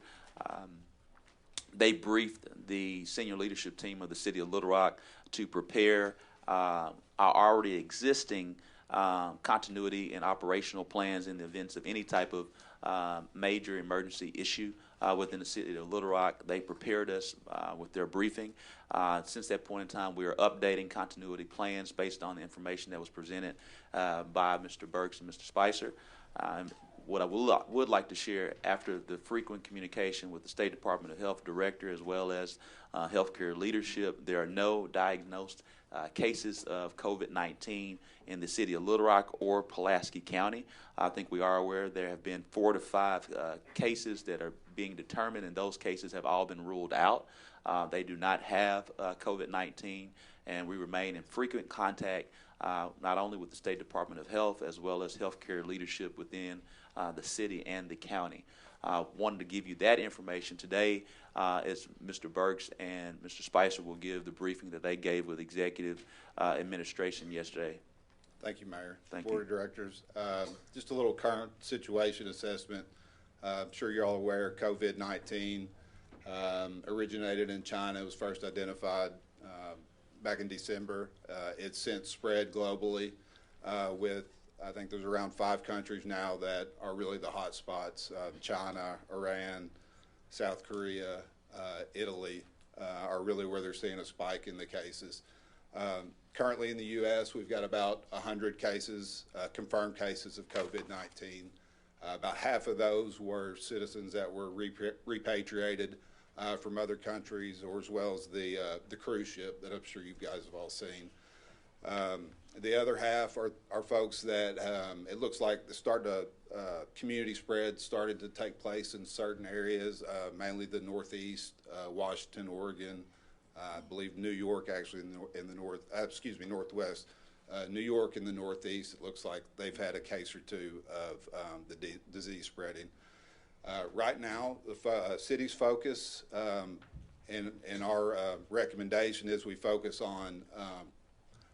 they briefed the senior leadership team of the City of Little Rock to prepare our already existing continuity and operational plans in the events of any type of major emergency issue within the City of Little Rock. They prepared us with their briefing. Since that point in time, we are updating continuity plans based on the information that was presented by Mr. Burks and Mr. Spicer. What I would like to share after the frequent communication with the State Department of Health Director as well as healthcare leadership, there are no diagnosed cases of COVID-19 in the City of Little Rock or Pulaski County. I think we are aware there have been 4 to 5 cases that are being determined, and those cases have all been ruled out. They do not have COVID-19, and we remain in frequent contact not only with the State Department of Health as well as healthcare leadership within the city and the county. Wanted to give you that information today as Mr. Burks and Mr. Spicer will give the briefing that they gave with executive administration yesterday. Thank you, Mayor. Thank Board you. of Directors. Just a little current situation assessment. I'm sure you're all aware COVID-19 originated in China. It was first identified back in December. It's since spread globally with, I think there's around 5 countries now that are really the hot spots. China, Iran, South Korea, Italy are really where they're seeing a spike in the cases. Currently in the U.S., we've got about 100 cases, confirmed cases of COVID-19. About half of those were citizens that were repatriated from other countries, or as well as the cruise ship that I'm sure you guys have all seen. The other half are folks that it looks like the community spread started to take place in certain areas, mainly the Northeast, Washington, Oregon, I believe New York actually in the Northwest. New York in the Northeast, it looks like they've had a case or 2 of the disease spreading. Right now, the city's focus and our recommendation is we focus on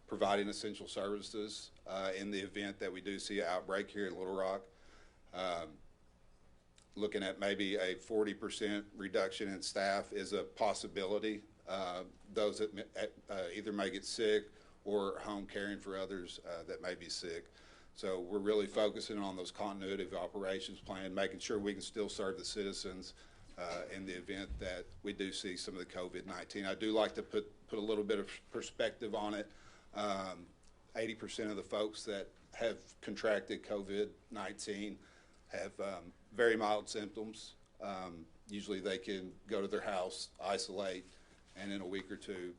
providing essential services in the event that we do see an outbreak here in Little Rock. Looking at maybe a 40% reduction in staff is a possibility. Those that either may get sick or home caring for others that may be sick. So we're really focusing on those continuity of operations plan, making sure we can still serve the citizens in the event that we do see some of the COVID-19. I do like to put a little bit of perspective on it. 80% of the folks that have contracted COVID-19 have very mild symptoms. Usually they can go to their house, isolate, and in a week or two,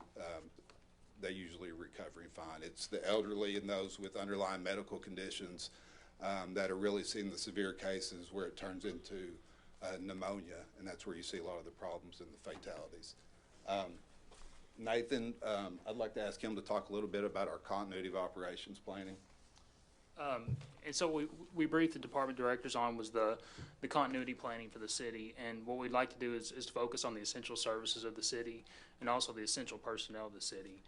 they usually are recovering fine. It's the elderly and those with underlying medical conditions that are really seeing the severe cases where it turns into pneumonia, and that's where you see a lot of the problems and the fatalities. Nathan, I'd like to ask him to talk a little bit about our continuity of operations planning. And so we briefed the department directors on was the continuity planning for the city, and what we'd like to do is to focus on the essential services of the city and also the essential personnel of the city,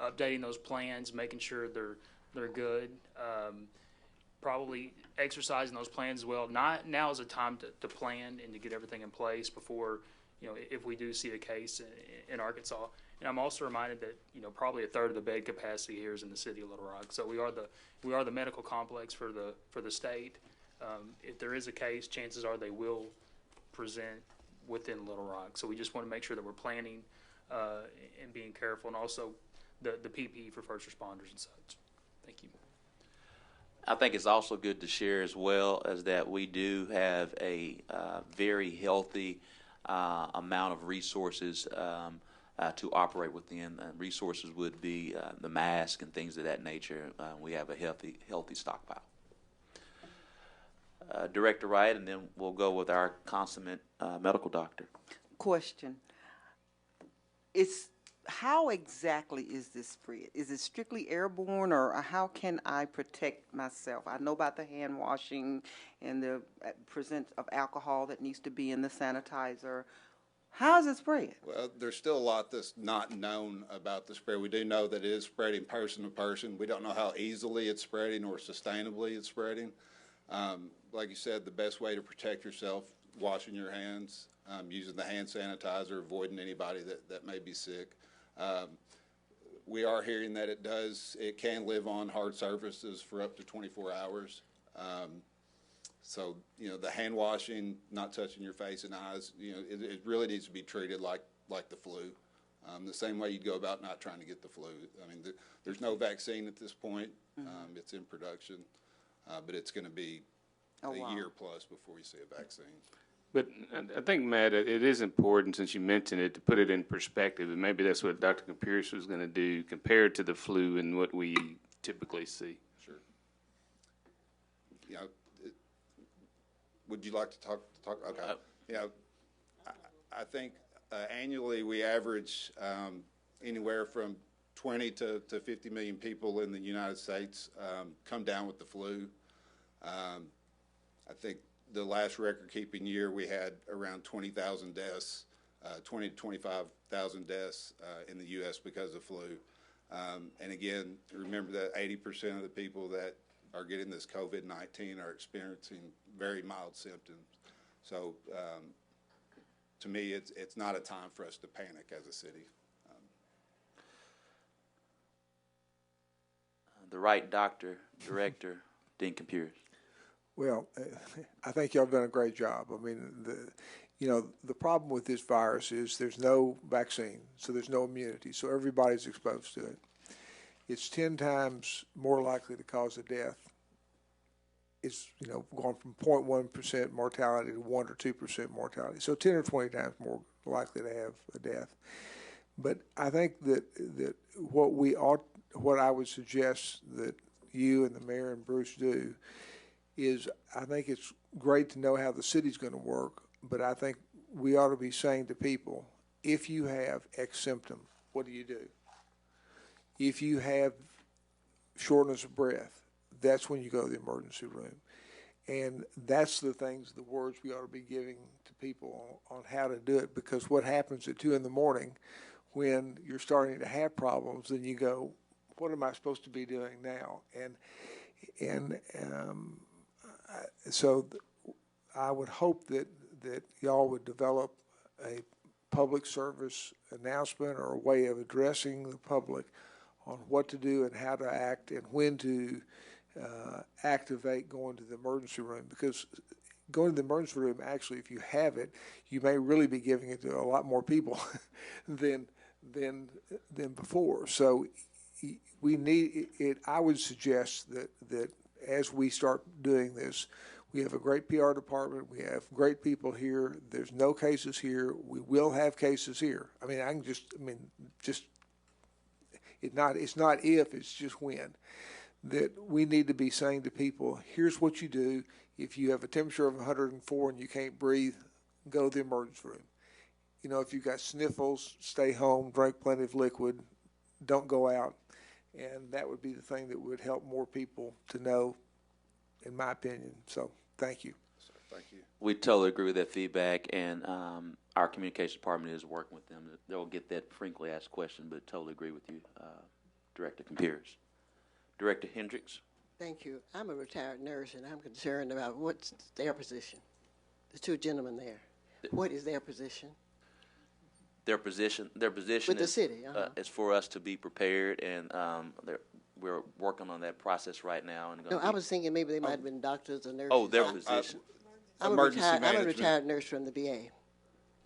updating those plans, making sure they're good, probably exercising those plans as well. Now is a time to plan and to get everything in place before, if we do see a case in Arkansas. And I'm also reminded that probably a third of the bed capacity here is in the city of Little Rock. So we are the medical complex for the state. If there is a case, chances are they will present within Little Rock. So we just want to make sure that we're planning and being careful, and also the PPE for first responders and such. Thank you. I think it's also good to share as well as that we do have a very healthy amount of resources to operate within. Resources would be the mask and things of that nature. We have a healthy stockpile. Director Wright, and then we'll go with our consummate medical doctor. Question. How exactly is this spread? Is it strictly airborne, or how can I protect myself? I know about the hand washing and the presence of alcohol that needs to be in the sanitizer. How is it spread? Well, there's still a lot that's not known about the spread. We do know that it is spreading person to person. We don't know how easily it's spreading or sustainably it's spreading. Like you said, the best way to protect yourself, washing your hands, using the hand sanitizer, avoiding anybody that may be sick. We are hearing that it can live on hard surfaces for up to 24 hours. So, the hand washing, not touching your face and eyes, it really needs to be treated like the flu. The same way you'd go about not trying to get the flu. I mean, there's no vaccine at this point. It's in production, but it's going to be a year plus before we see a vaccine. But I think, Matt, it is important, since you mentioned it, to put it in perspective, and maybe that's what Dr. Pierce was going to do, compared to the flu and what we typically see. Sure. Would you like to talk? Okay. I think annually we average anywhere from 20 to 50 million people in the United States come down with the flu. I think the last record-keeping year we had around 20,000 deaths, 20 to 25,000 deaths in the U.S. because of flu. And again, remember that 80% of the people that are getting this COVID-19 are experiencing very mild symptoms. So to me, it's not a time for us to panic as a city. The right doctor, director, Dean Pierce. Well, I think y'all have done a great job. I mean, the problem with this virus is there's no vaccine, so there's no immunity, so everybody's exposed to it. It's 10 times more likely to cause a death. It's, going from 0.1% mortality to 1 or 2% mortality. So 10 or 20 times more likely to have a death. But I think that what I would suggest that you and the mayor and Bruce do is, I think it's great to know how the city's going to work, but I think we ought to be saying to people, if you have X symptom, what do you do? If you have shortness of breath, that's when you go to the emergency room. And that's the words we ought to be giving to people on how to do it, because what happens at 2 in the morning when you're starting to have problems, then you go, what am I supposed to be doing now? So I would hope that y'all would develop a public service announcement or a way of addressing the public on what to do and how to act and when to activate going to the emergency room, because going to the emergency room, actually, if you have it, you may really be giving it to a lot more people than before. So we need it. I would suggest that as we start doing this, we have a great PR department. We have great people here. There's no cases here. We will have cases here. I mean, it's not if, it's just when. That we need to be saying to people, here's what you do. If you have a temperature of 104 and you can't breathe, go to the emergency room. You know, if you've got sniffles, stay home, drink plenty of liquid, don't go out. And that would be the thing that would help more people to know, in my opinion. So, thank you. Thank you. We totally agree with that feedback, and our communications department is working with them. They'll get that frequently asked question, but totally agree with you, Director Compeers. Director Hendricks. Thank you. I'm a retired nurse, and I'm concerned about what's their position. The two gentlemen there. What is their position? Their position with the city is for us to be prepared, and we're working on that process right now. And no, I was thinking maybe they might have been doctors or nurses. Oh, their position. I'm a retired nurse from the VA.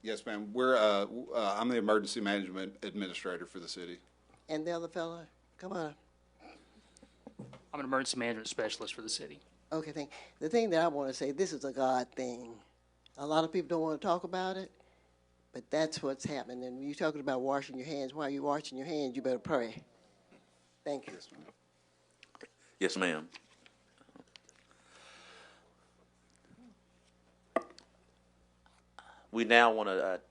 Yes, ma'am. I'm the emergency management administrator for the city. And the other fellow, come on. I'm an emergency management specialist for the city. Okay, the thing that I want to say, this is a God thing. A lot of people don't want to talk about it, but that's what's happening. And when you're talking about washing your hands, while you're washing your hands, you better pray. Thank you. Yes, ma'am. We now want to,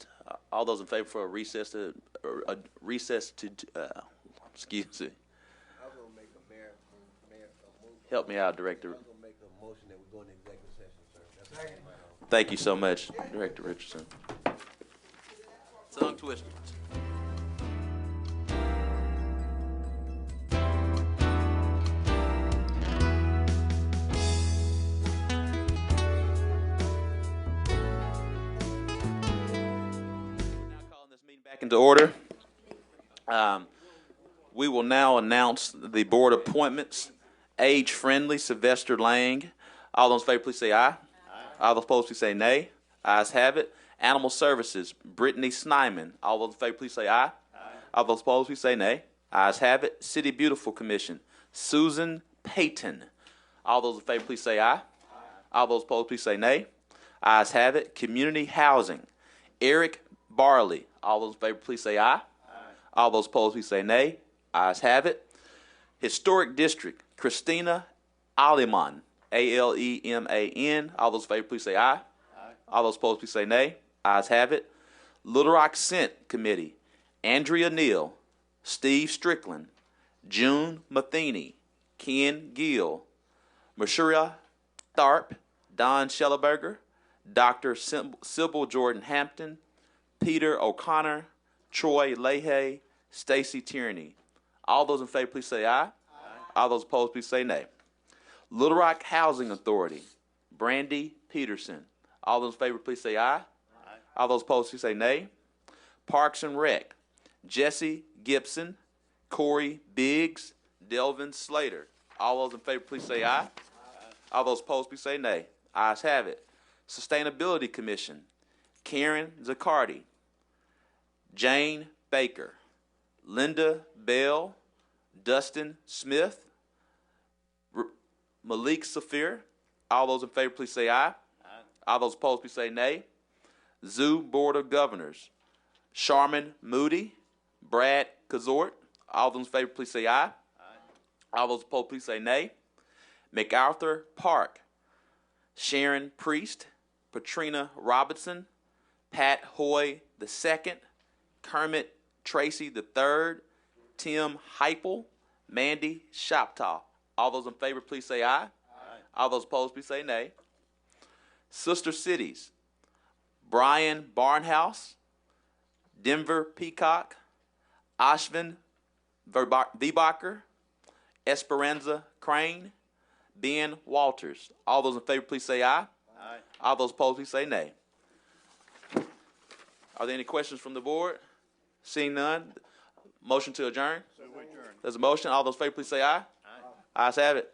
all those in favor for a recess to, excuse me. Help me out, Director. I'm going to make a motion that we go into executive session, sir. Thank you so much, Director Richardson. Tongue twisters. Back into order. We will now announce the board appointments. Age-friendly, Sylvester Lang. All those in favor, please say aye. Aye. All those opposed, please say nay. Ayes have it. Animal Services, Brittany Snyman. All those in favor, please say aye. Aye. All those opposed, please say nay. Ayes have it. City Beautiful Commission, Susan Payton. All those in favor, please say aye. Aye. All those opposed, please say nay. Ayes have it. Community Housing, Eric Barley. All those in favor, please say aye. Aye. All those opposed, please say nay. Ayes have it. Historic District, Christina Aleman, Aleman. All those in favor, please say aye. Aye. All those opposed, please say nay. Ayes have it. Little Rock Scent Committee, Andrea Neal, Steve Strickland, June Matheny, Ken Gill, Mashura Tharp, Don Schelleberger, Dr. Sybil Jordan Hampton, Peter O'Connor, Troy Leahy, Stacy Tierney. All those in favor, please say aye. Aye. All those opposed, please say nay. Little Rock Housing Authority, Brandy Peterson. All those in favor, please say aye. Aye. All those opposed, please say nay. Parks and Rec, Jesse Gibson, Corey Biggs, Delvin Slater. All those in favor, please say aye. Aye. All those opposed, please say nay. Ayes have it. Sustainability Commission, Karen Zaccardi, Jane Baker, Linda Bell, Dustin Smith, Malik Safir. All those in favor, please say aye. Aye. All those opposed, please say nay. Zoo Board of Governors, Sharman Moody, Brad Kazort. All those in favor, please say aye. Aye. All those opposed, please say nay. MacArthur Park, Sharon Priest, Patrina Robinson, Pat Hoy II, Kermit Tracy III, Tim Heipel, Mandy Shoptaw. All those in favor, please say aye. Aye. All those opposed, please say nay. Sister Cities, Brian Barnhouse, Denver Peacock, Ashvin Verbacher, Esperanza Crane, Ben Walters. All those in favor, please say aye. Aye. All those opposed, please say nay. Are there any questions from the board? Seeing none, motion to adjourn? So we adjourn. There's a motion. All those in favor, please say aye. Aye. Ayes have it.